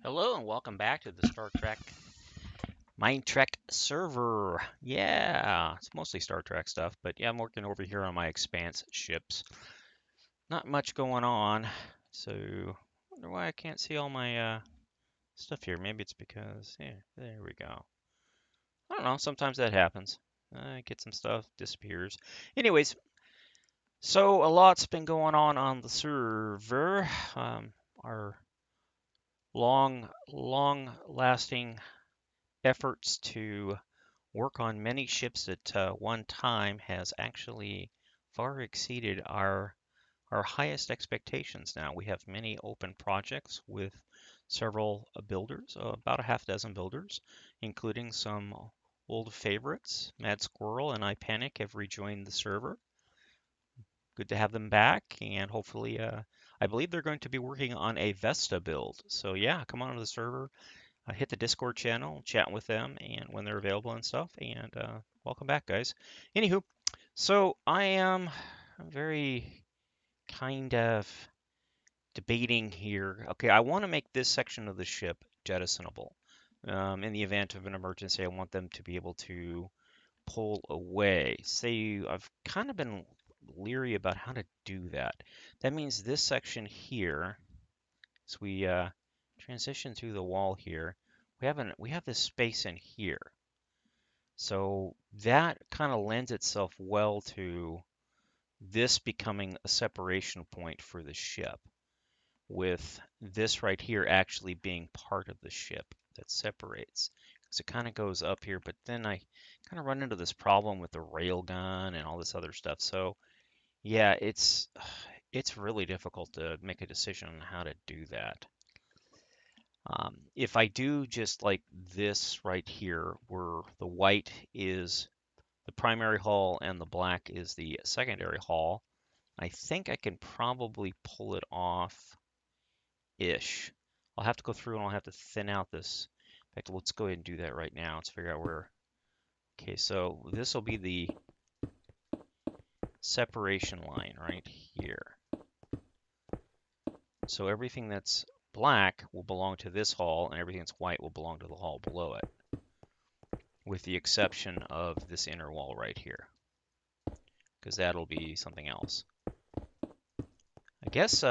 Hello and welcome back to the Star Trek Minetrek server. Yeah, it's mostly Star Trek stuff, but yeah, I'm working over here on my Expanse ships. Not much going on, so I wonder why I can't see all my stuff here. Maybe it's because, yeah, there we go. I don't know, sometimes that happens. I get some stuff, disappears. Anyways, so a lot's been going on the server. Our long-lasting efforts to work on many ships at one time has actually far exceeded our highest expectations now. We have many open projects with several builders, about a half dozen builders, including some old favorites. Mad Squirrel and I Panic have rejoined the server. Good to have them back, and hopefully, I believe they're going to be working on a Vesta build. So yeah, come on to the server, hit the Discord channel, chat with them, and when they're available and stuff. And welcome back, guys. Anywho, so I am very kind of debating here. Okay, I want to make this section of the ship jettisonable. In the event of an emergency, I want them to be able to pull away. Say, I've kind of been leery about how to do that. That means this section here, as we transition through the wall here, we have this space in here. So that kind of lends itself well to this becoming a separation point for the ship, with this right here actually being part of the ship that separates. Because it kind of goes up here, but then I kind of run into this problem with the rail gun and all this other stuff. So yeah, it's really difficult to make a decision on how to do that. If I do just like this right here, where the white is the primary hull and the black is the secondary hull, I think I can probably pull it off-ish. I'll have to go through and I'll have to thin out this. In fact, let's go ahead and do that right now. Let's figure out where. Okay, so this will be the separation line right here. So everything that's black will belong to this hull, and everything that's white will belong to the hull below it, with the exception of this inner wall right here, because that'll be something else. I guess,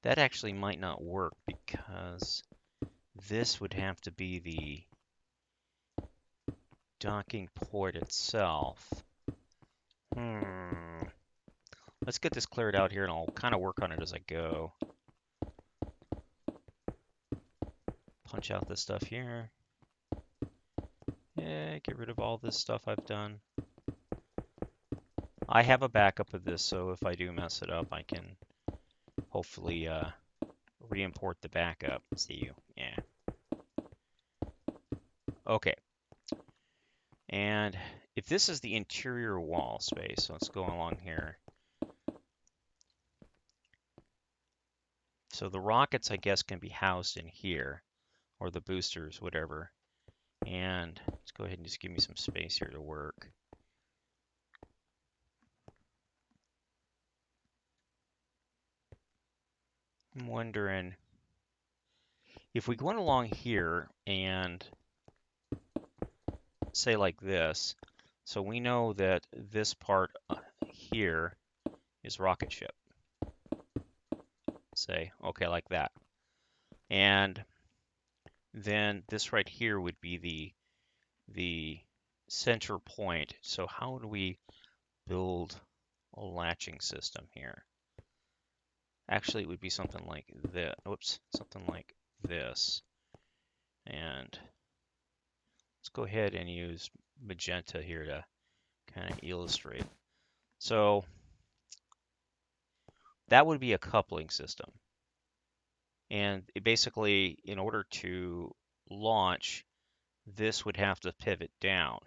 that actually might not work because this would have to be the docking port itself. Hmm. Let's get this cleared out here and I'll kind of work on it as I go. Punch out this stuff here. Yeah, get rid of all this stuff I've done. I have a backup of this, so if I do mess it up, I can hopefully re-import the backup. See you. Yeah. Okay. And if this is the interior wall space, let's go along here. So the rockets, I guess, can be housed in here, or the boosters, whatever. And let's go ahead and just give me some space here to work. I'm wondering if we went along here and say like this, so we know that this part here is rocket ship. Say, okay, like that. And then this right here would be the center point. So how do we build a latching system here? Actually, it would be something like this. Whoops, something like this. And let's go ahead and use magenta here to kind of illustrate. So that would be a coupling system. And basically, in order to launch, this would have to pivot down,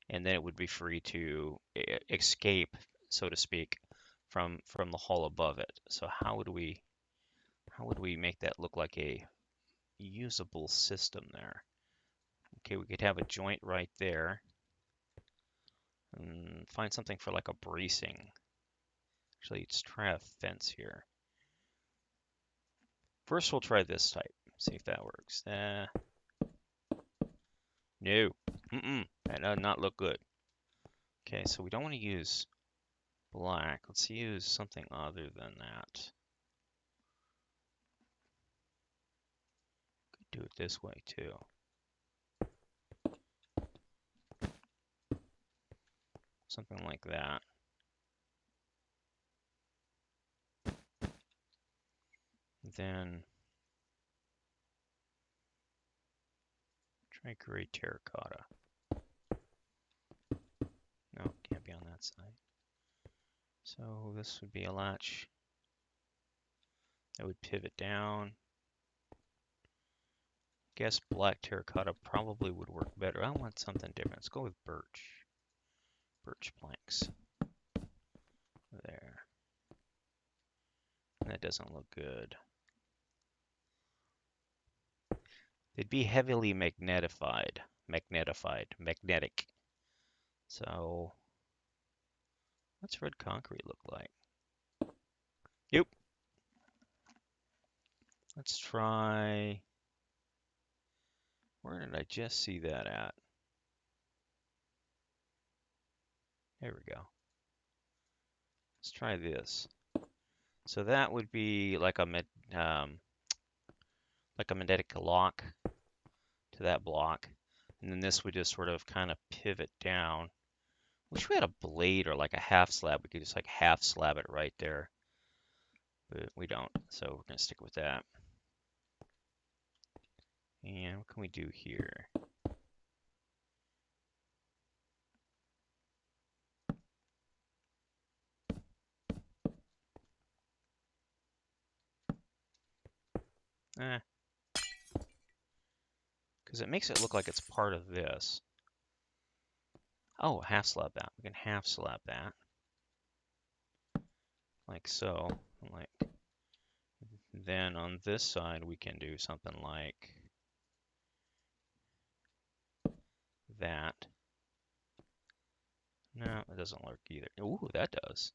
and then it would be free to escape, so to speak, from the hull above it. So how would we make that look like a usable system there? Okay, we could have a joint right there, and find something for like a bracing. Actually, let's try a fence here. First, we'll try this type. See if that works. No. That does not look good. Okay, so we don't want to use black. Let's use something other than that. Could do it this way too. Something like that. Then try gray terracotta. No, can't be on that side. So this would be a latch that would pivot down. Guess black terracotta probably would work better. I want something different. Let's go with birch. Birch planks. There. That doesn't look good. They'd be heavily magnetic. So, what's red concrete look like? Yep. Let's try. Where did I just see that at? There we go. Let's try this. So that would be like a magnetic lock to that block, and then this would just sort of kind of pivot down. Wish we had a blade or like a half slab. We could just like half slab it right there, but we don't. So we're gonna stick with that. And what can we do here? Because it makes it look like it's part of this. Oh, half slab that. We can half slab that. Like so. Like then on this side we can do something like that. No, it doesn't work either. Ooh, that does.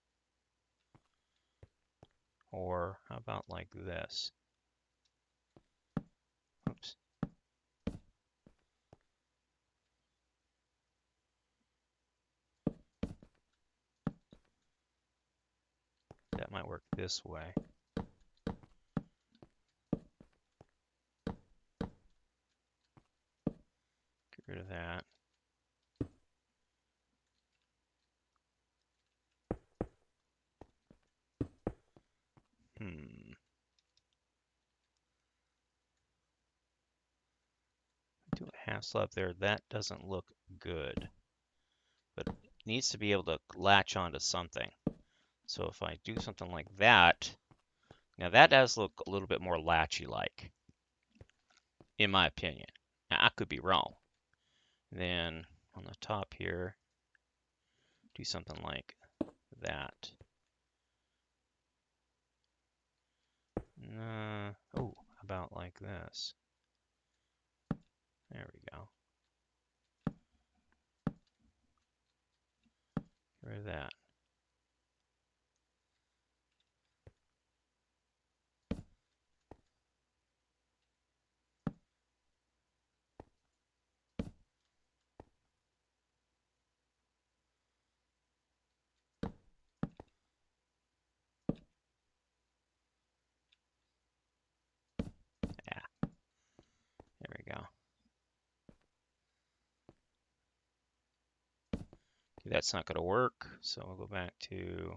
Or how about like this? Oops. That might work this way. Get rid of that. Do a half slab there. That doesn't look good. But it needs to be able to latch onto something. So if I do something like that, now that does look a little bit more latchy-like, in my opinion. Now, I could be wrong. Then on the top here, do something like that. Oh, about like this. There we go. Get rid of that. Yeah, there we go. Okay, that's not going to work, so we'll go back to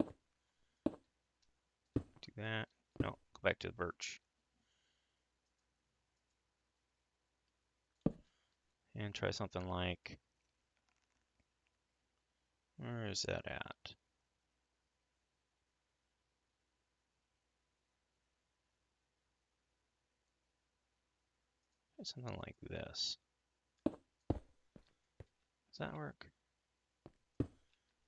do that. No, go back to the birch. And try something like, where is that at? Something like this. Does that work?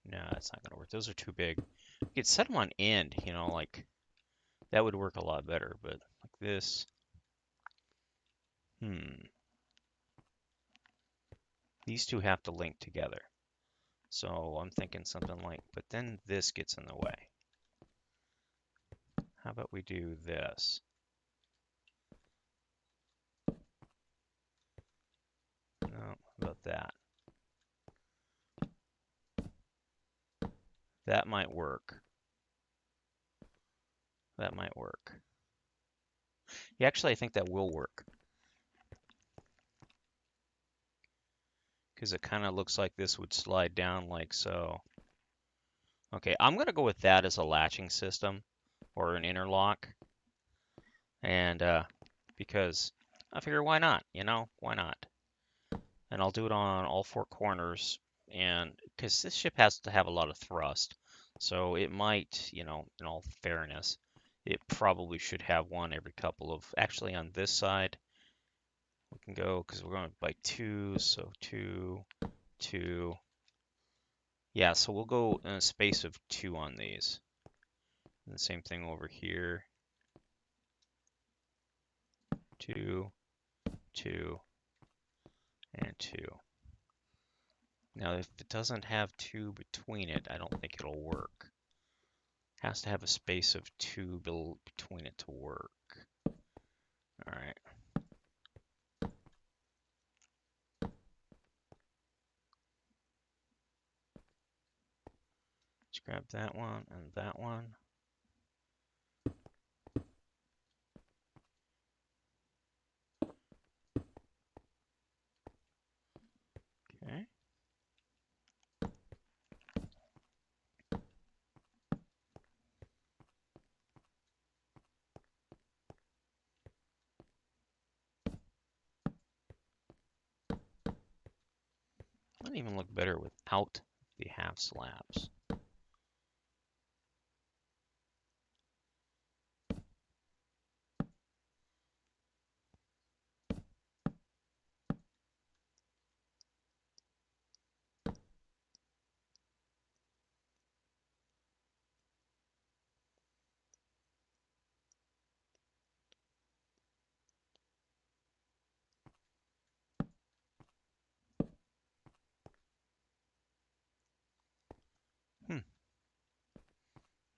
No, it's not going to work. Those are too big. You could set them on end, you know, like that would work a lot better, but like this. These two have to link together. So I'm thinking something like, but then this gets in the way. How about we do this? about that? That might work. That might work. Yeah, actually, I think that will work. Because it kind of looks like this would slide down like so. Okay, I'm going to go with that as a latching system or an interlock. And because I figure why not? You know, why not? And I'll do it on all four corners. And because this ship has to have a lot of thrust. So it might, you know, in all fairness, it probably should have one every couple of, actually on this side, we can go, because we're going by two, so two, two. Yeah, so we'll go in a space of two on these. And the same thing over here. Two, two, and two. Now, if it doesn't have two between it, I don't think it'll work. It has to have a space of two between it to work. All right. Let's grab that one and that one. Okay. Might even look better without the half slabs.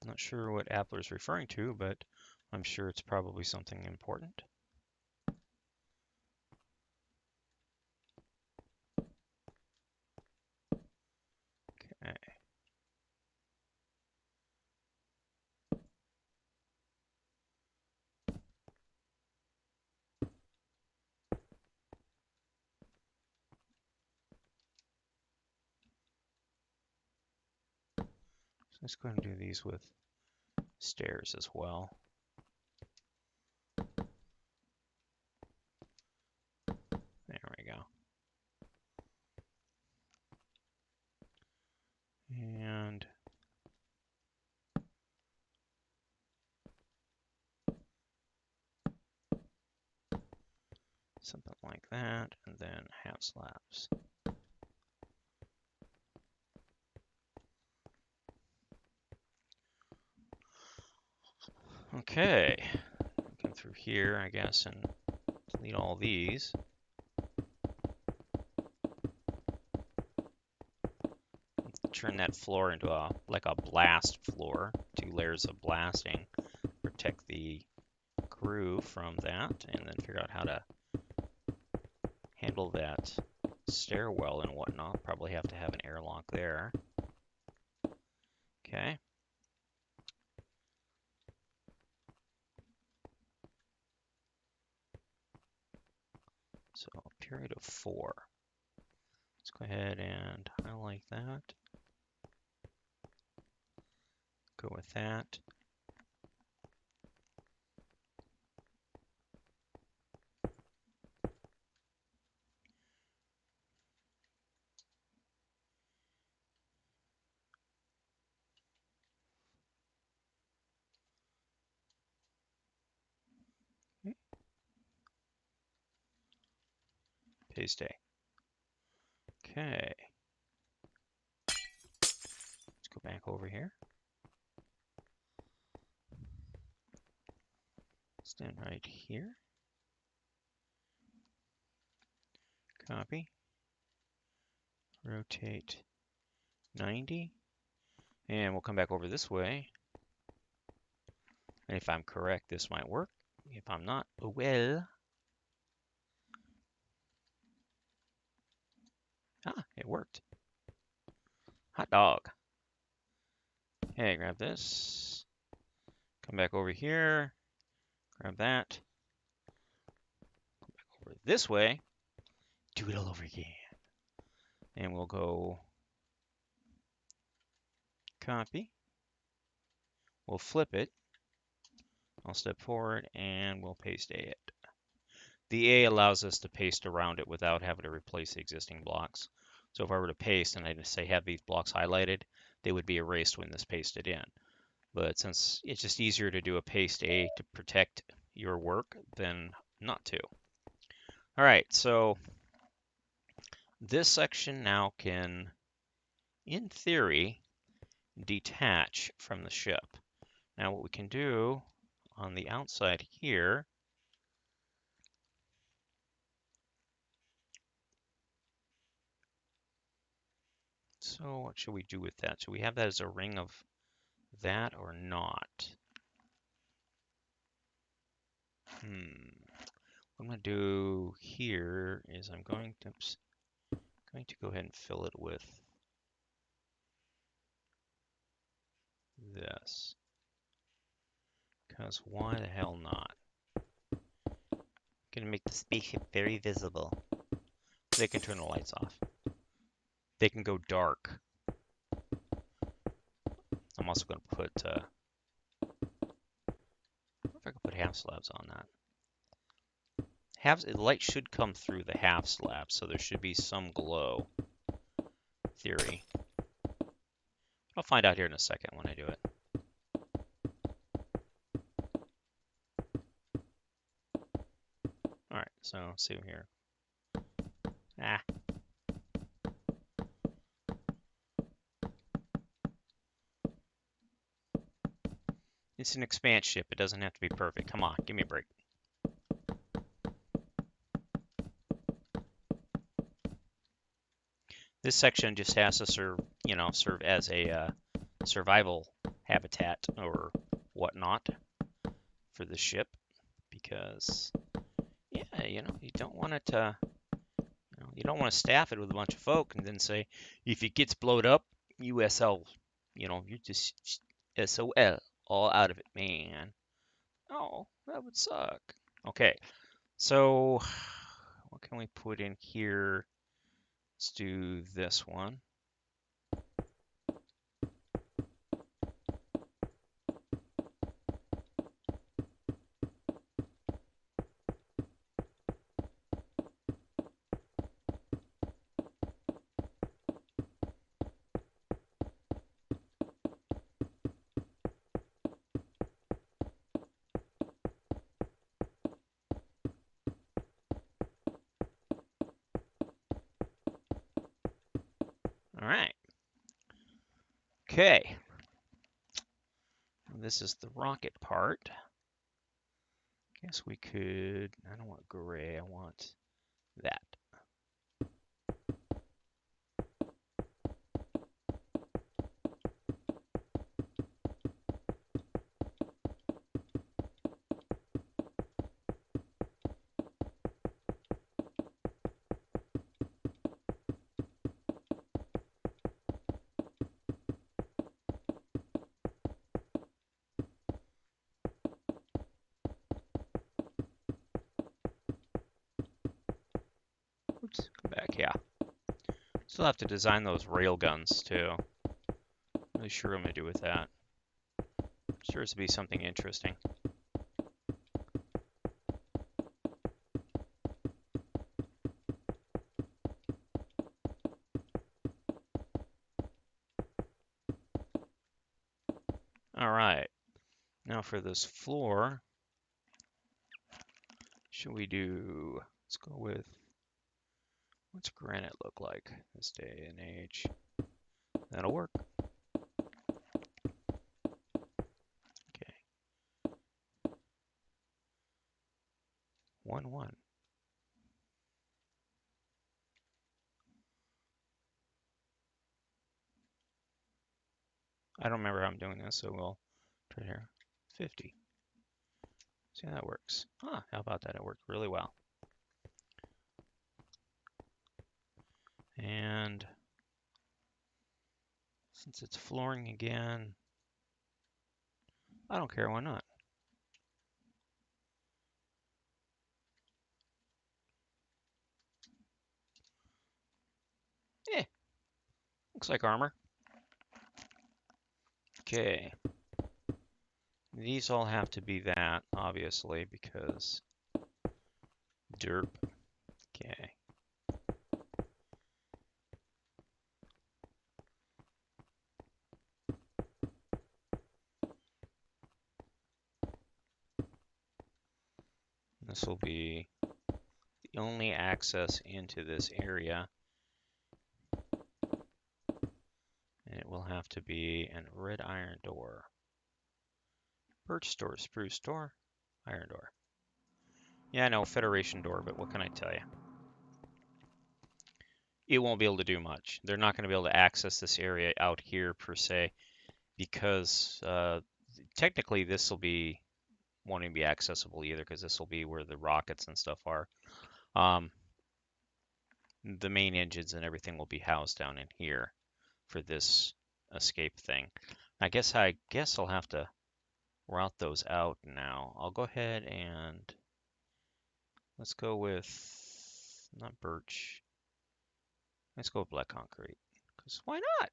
Not sure what Appler is referring to, but I'm sure it's probably something important. Okay. So let's go ahead and do these with stairs as well. There we go. And something like that, and then half slabs. Okay, go through here, I guess, and delete all these. Turn that floor into like a blast floor. 2 layers of blasting. Protect the crew from that, and then figure out how to handle that stairwell and whatnot. Probably have to have an airlock there. Okay. So a period of 4. Let's go ahead and highlight that. Go with that. Paste A. Okay. Let's go back over here. Stand right here. Copy. Rotate 90. And we'll come back over this way. And if I'm correct, this might work. If I'm not, well. Ah, it worked. Hot dog. Hey, grab this. Come back over here. Grab that. Come back over this way. Do it all over again. And we'll go copy. We'll flip it. I'll step forward and we'll paste A it. The A allows us to paste around it without having to replace the existing blocks. So if I were to paste and I just say have these blocks highlighted, they would be erased when this pasted in. But since it's just easier to do a paste A to protect your work than not to. All right, so this section now can, in theory, detach from the ship. Now what we can do on the outside here, so what should we do with that? Should we have that as a ring of that or not? What I'm going to do here is I'm going to go ahead and fill it with this. Because why the hell not? Going to make the spaceship very visible. They can turn the lights off. They can go dark. I'm also going to put, I wonder if I could put half slabs on that. The light should come through the half slab, so there should be some glow. Theory. I'll find out here in a second when I do it. Alright, so let's see here. It's an Expanse ship. It doesn't have to be perfect. Come on, give me a break. This section just has to serve as a survival habitat or whatnot for the ship, because yeah, you don't want it to, you don't want to staff it with a bunch of folk and then say if it gets blowed up, USL, you're just SOL all out of it, man. Oh, that would suck. Okay, so what can we put in here? Let's do this one. All right. Okay. This is the rocket part. Guess we could, I don't want gray, I want that. Oops, come back, yeah. Still have to design those rail guns too. Really sure what I'm gonna do with that. Sure to be something interesting. All right. Now for this floor, should we do, let's go with, what's granite look like this day and age? That'll work. Okay. 1-1. I don't remember how I'm doing this, so we'll try here. 50. See how that works. How about that? It worked really well. And since it's flooring again, I don't care, why not? Eh, looks like armor. Okay. These all have to be that, obviously, because derp. Okay. This will be the only access into this area. And it will have to be a red iron door. Birch door, spruce door, iron door. Yeah, I know, Federation door, but what can I tell you? It won't be able to do much. They're not going to be able to access this area out here per se, because technically this will be won't even be accessible either, because this will be where the rockets and stuff are. The main engines and everything will be housed down in here for this escape thing. I guess I'll have to route those out now. I'll go ahead and let's go with not birch. Let's go with black concrete, because why not?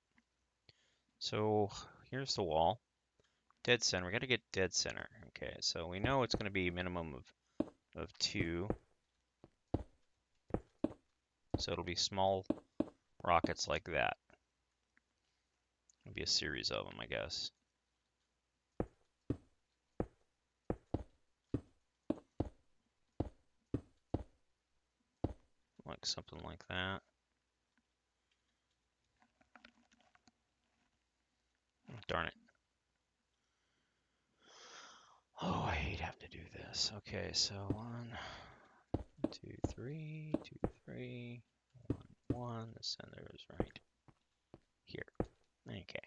So here's the wall. Dead center. We got to get dead center. Okay, so we know it's going to be a minimum of 2. So it'll be small rockets like that. It'll be a series of them, I guess. Like something like that. Oh, darn it. Oh, I hate having to do this. Okay, so 1, 2, 3, 2, 3, 1, 1. The center is right here. Okay.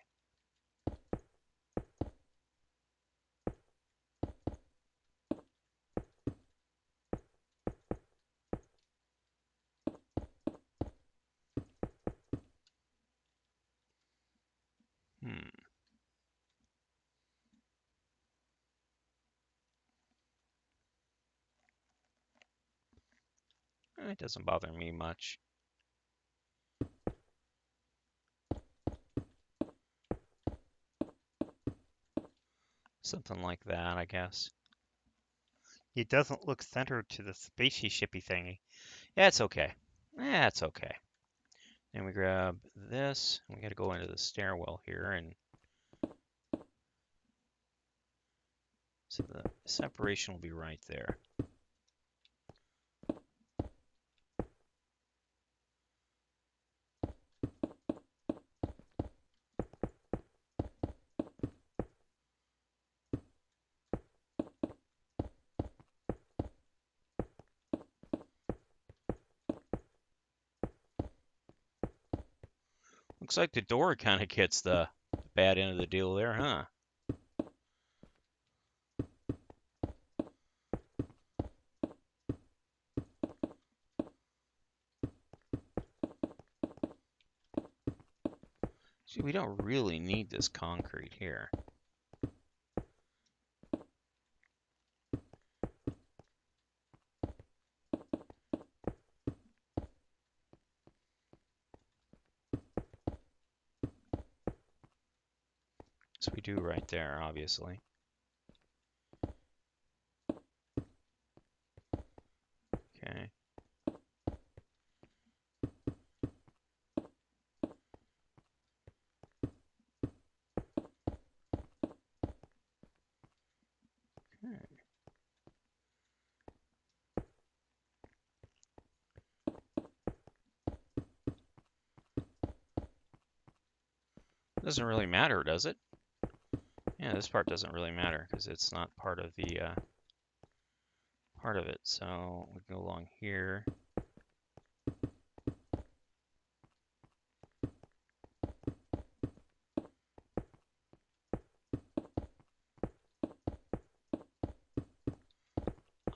It doesn't bother me much. Something like that, I guess. It doesn't look centered to the spaceshipy thingy. Yeah, it's okay. Yeah, it's okay. Then we grab this. We got to go into the stairwell here, and so the separation will be right there. Looks like the door kind of gets the bad end of the deal there, huh? See, we don't really need this concrete here. So we do right there, obviously. Okay. Okay. Doesn't really matter, does it? Yeah, this part doesn't really matter because it's not part of the part of it. So we go along here.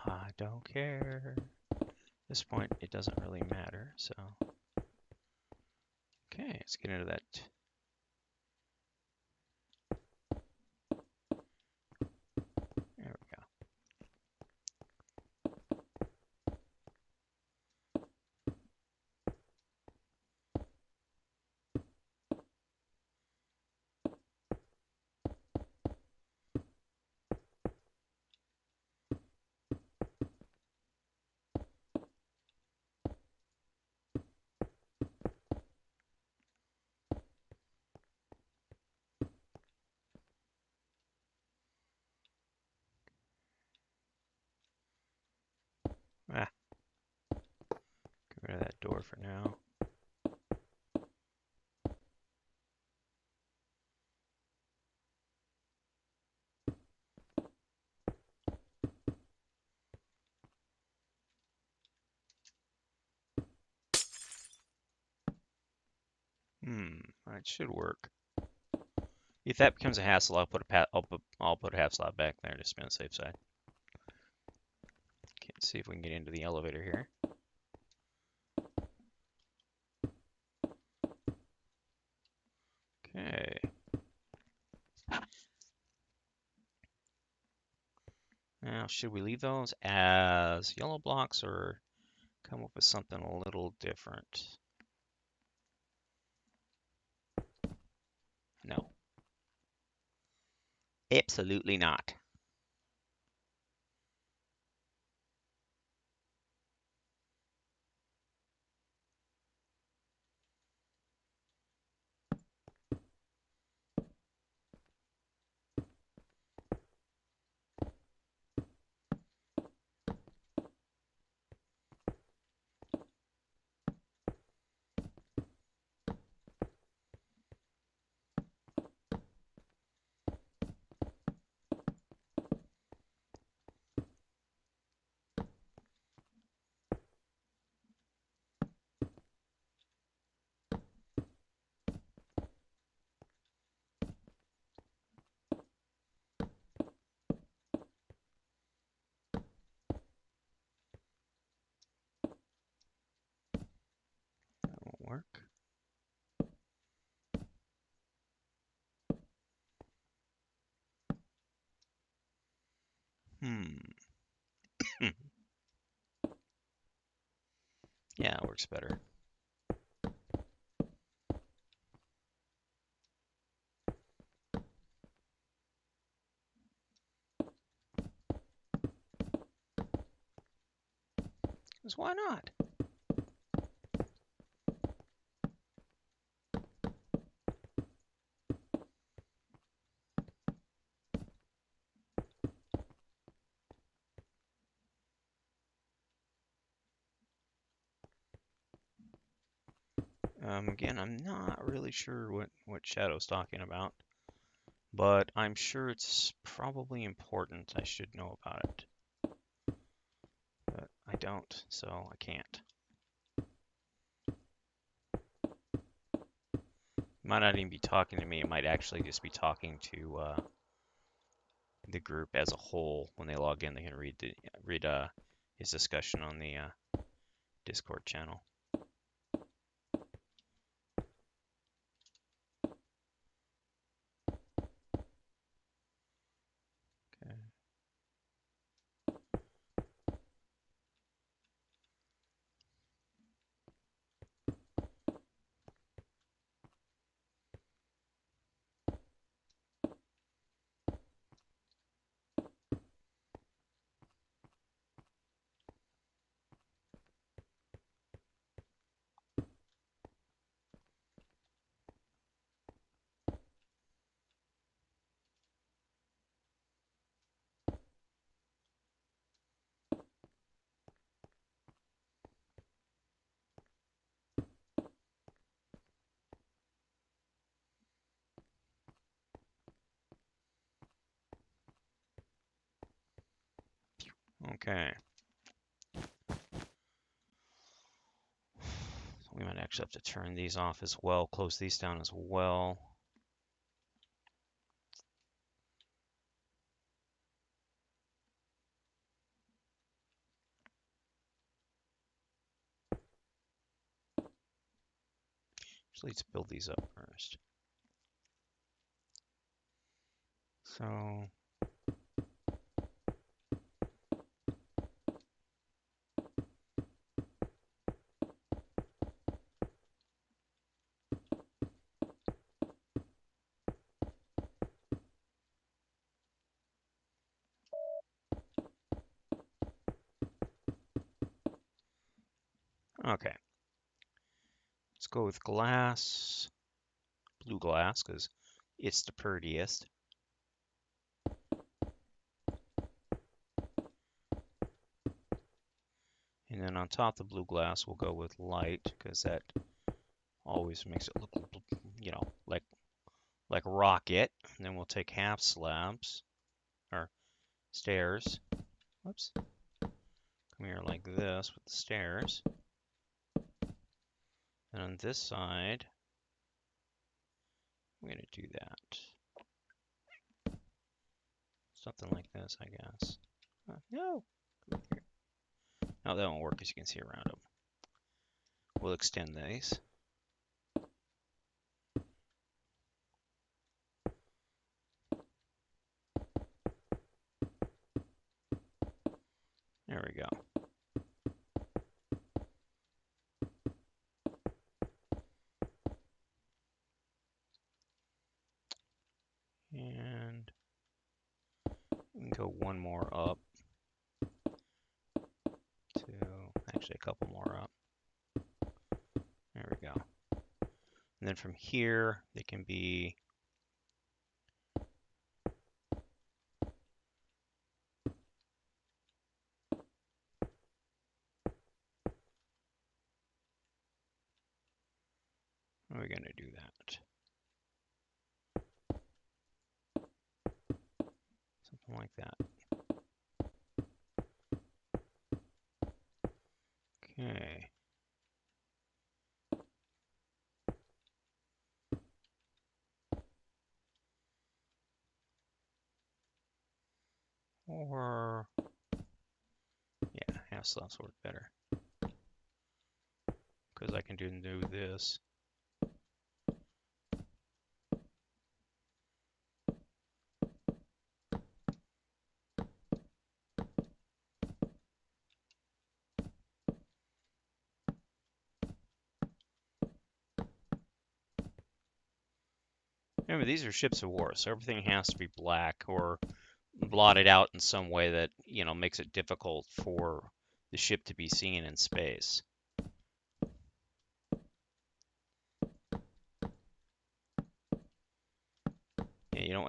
I don't care. At this point, it doesn't really matter. So Okay, let's get into that. There we go. Ah, get rid of that door for now. That should work. If that becomes a hassle, I'll put a half slot back there just to be on the safe side. Okay, let's see if we can get into the elevator here. Okay. Now, should we leave those as yellow blocks or come up with something a little different? No. Absolutely not. That won't work. Yeah, it works better. Because why not? Again, I'm not really sure what Shadow's talking about, but I'm sure it's probably important. I should know about it. But I don't, so I can't. Might not even be talking to me. It might actually just be talking to the group as a whole. When they log in, they can read his discussion on the Discord channel. Okay. Okay. We might actually have to turn these off as well, close these down as well. So let's build these up first. So okay, let's go with glass, blue glass, because it's the prettiest. And then on top of the blue glass, we'll go with light, because that always makes it look, you know, like rocket. And then we'll take half slabs, or stairs. Whoops. Come here like this with the stairs. And on this side, I'm going to do that. Something like this, I guess. No! No, that won't work, as you can see around them. We'll extend these. There we go. And we can go one more up to, actually a couple more up. There we go. And then from here, they can be how are we going to do that? Something like that. Okay. Or, yeah, half slabs work better. Because I can do this. Remember, these are ships of war, so everything has to be black or blotted out in some way that, you know, makes it difficult for the ship to be seen in space. Yeah, you don't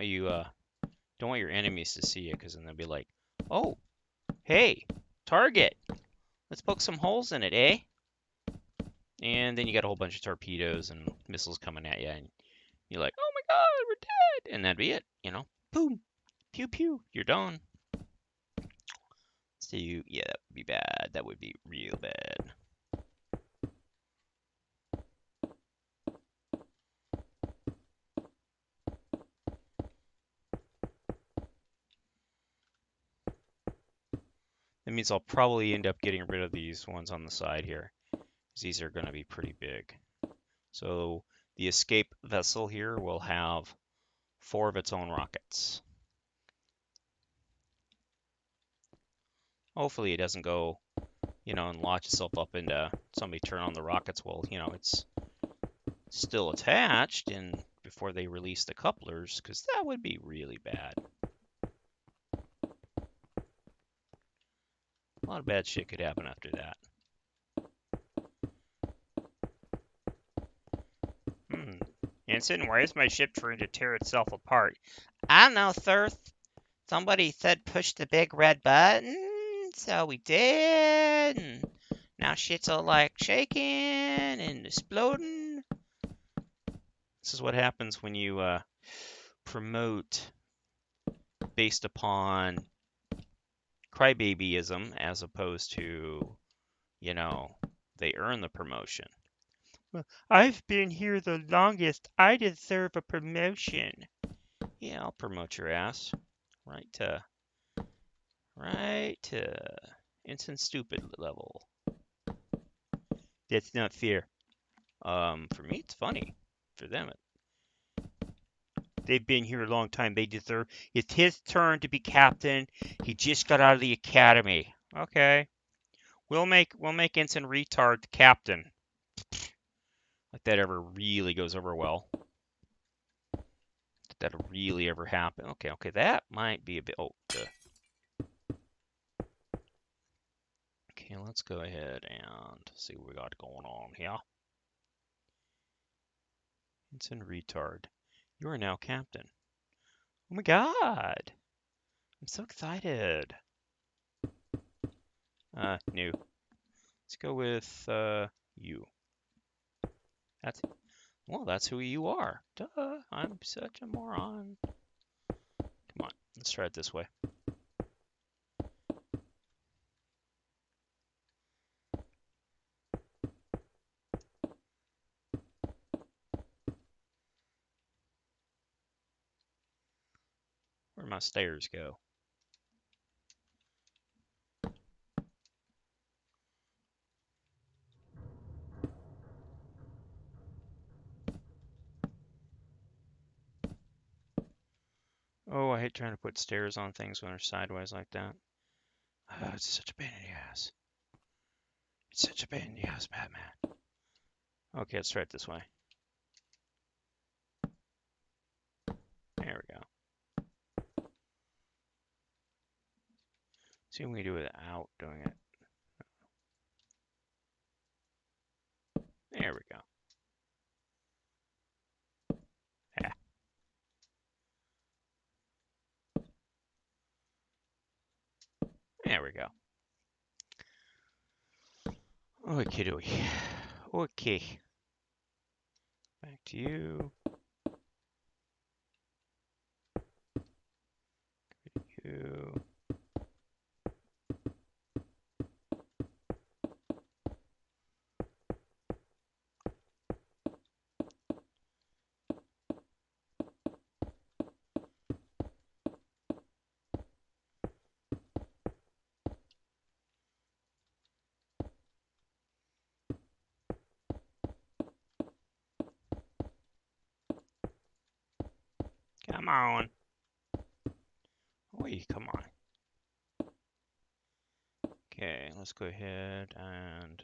want your enemies to see it, because then they'll be like, "Oh, hey, target! Let's poke some holes in it, eh?" And then you got a whole bunch of torpedoes and missiles coming at you, and you're like, "Oh my God, we're dead!" And that'd be it, you know? Boom, pew pew, you're done. So yeah, that would be bad. That would be real bad. That means I'll probably end up getting rid of these ones on the side here, because these are going to be pretty big. So the escape vessel here will have 4 of its own rockets. Hopefully it doesn't go, you know, and launch itself up into somebody turn on the rockets while, you know, it's still attached and before they release the couplers, because that would be really bad. A lot of bad shit could happen after that. Ensign, why is my ship trying to tear itself apart? I don't know, sir. Somebody said push the big red button, so we did. And now shit's all like shaking and exploding. This is what happens when you promote based upon crybabyism as opposed to, you know, they earn the promotion. Well, I've been here the longest. I deserve a promotion. Yeah, I'll promote your ass. Right to instant stupid level. That's not fair. For me, it's funny. For them, they've been here a long time. They deserve. It's his turn to be captain. He just got out of the academy. Okay, we'll make Ensign Retard the captain. Like that ever really goes over well. Did that really ever happen? Okay, okay, that might be a bit. Oh, okay. Let's go ahead and see what we got going on here. Ensign Retard, you are now captain. Oh my God! I'm so excited. New. Let's go with you. That's well, that's who you are. Duh, I'm such a moron. Come on, let's try it this way. Where'd my stairs go? Oh, I hate trying to put stairs on things when they're sideways like that. It's such a pain in the ass. It's such a pain in the ass, Batman. Okay, let's try it this way. There we go. See what we can do without doing it. There we go. Yeah. There we go. Okay, dokie. Okay. Back to you. You. Come on. Wait, come on. Okay, let's go ahead and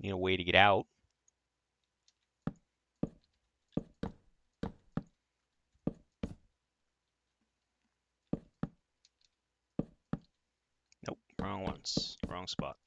need a way to get out. Nope, wrong ones, wrong spot.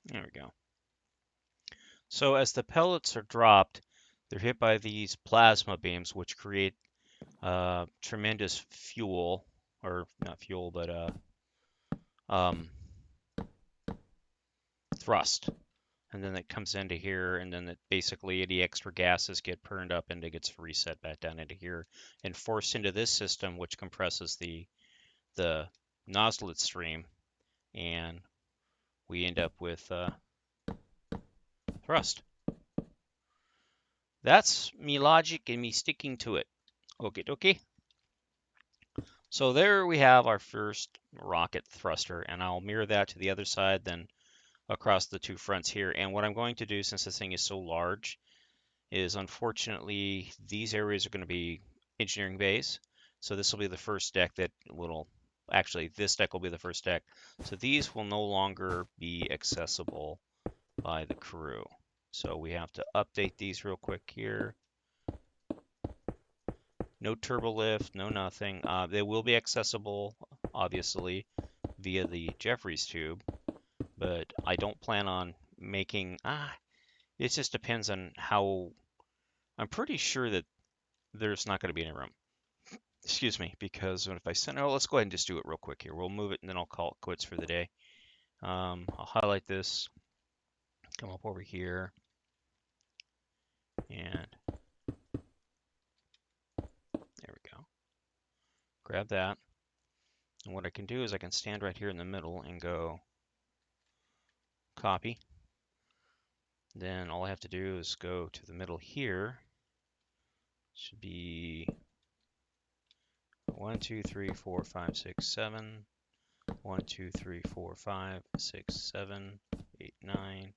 There we go. So as the pellets are dropped, they're hit by these plasma beams, which create tremendous fuel, or not fuel, but um, thrust. And then it comes into here, and then basically any extra gases get burned up and it gets reset back down into here and forced into this system, which compresses the nozzlet stream, and we end up with thrust. That's me logic and me sticking to it. Okay, okay. So there we have our first rocket thruster, and I'll mirror that to the other side, then across the two fronts here. And what I'm going to do, since this thing is so large, is unfortunately these areas are going to be engineering bays. So this will be the first deck that will, actually this deck will be the first deck. So these will no longer be accessible by the crew. So we have to update these real quick here. No turbo lift, no nothing. They will be accessible, obviously, via the Jeffries tube, but I don't plan on making. It just depends on how. I'm pretty sure that there's not going to be any room. Excuse me, because if I send, oh, let's go ahead and just do it real quick here. We'll move it and then I'll call it quits for the day. I'll highlight this, come up over here, and there we go. Grab that. And what I can do is I can stand right here in the middle and go copy. Then all I have to do is go to the middle here. Should be 1, 2, 3, 4, 5, 6, 7. 1, 2, 3, 4, 5, 6, 7, 8, 9.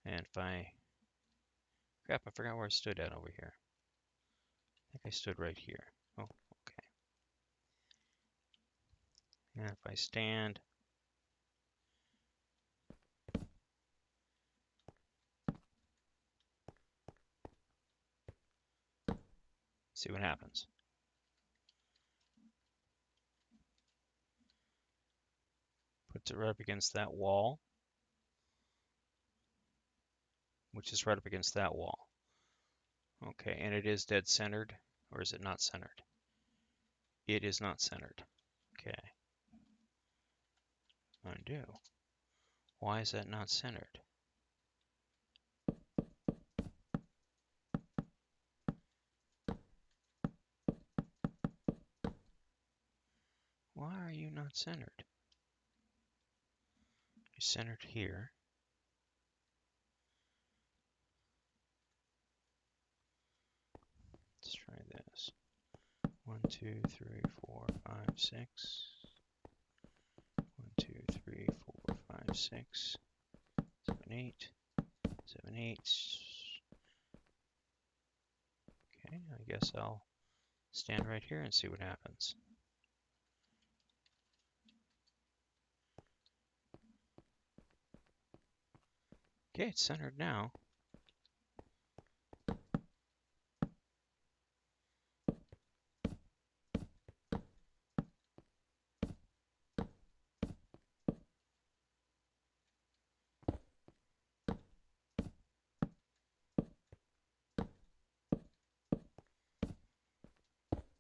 And if I, crap, I forgot where I stood at over here. I think I stood right here. Oh, okay. And if I stand, see what happens. Puts it right up against that wall, which is right up against that wall. Okay, and it is dead centered, or is it not centered? It is not centered. Okay. Undo. Why is that not centered? Why are you not centered? You're centered here. Let's try this. 1, 2, 3, 4, 5, 6. 1, 2, 3, 4, 5, 6. 7, 8. 7, 8. Okay, I guess I'll stand right here and see what happens. Okay, it's centered now.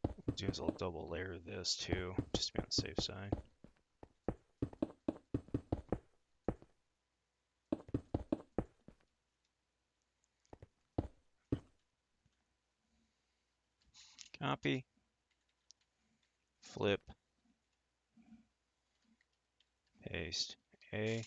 What I'll do is I'll double layer this too, just to be on the safe side. Copy, flip, paste A.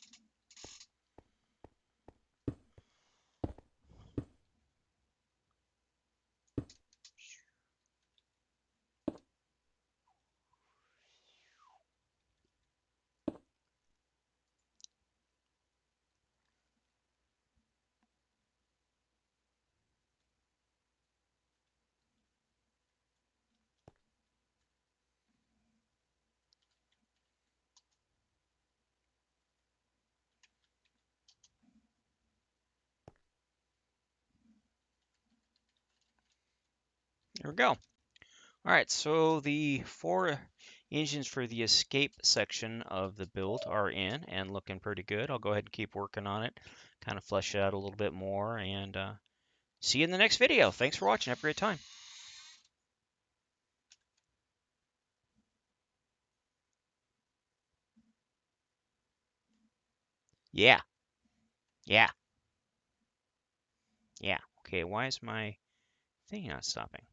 There we go. All right, so the 4 Engines for the escape section of the build are in and looking pretty good. I'll go ahead and keep working on it, kind of flesh it out a little bit more, and see you in the next video. Thanks for watching. Have a great time. Yeah, yeah, yeah. Okay, why is my thing not stopping?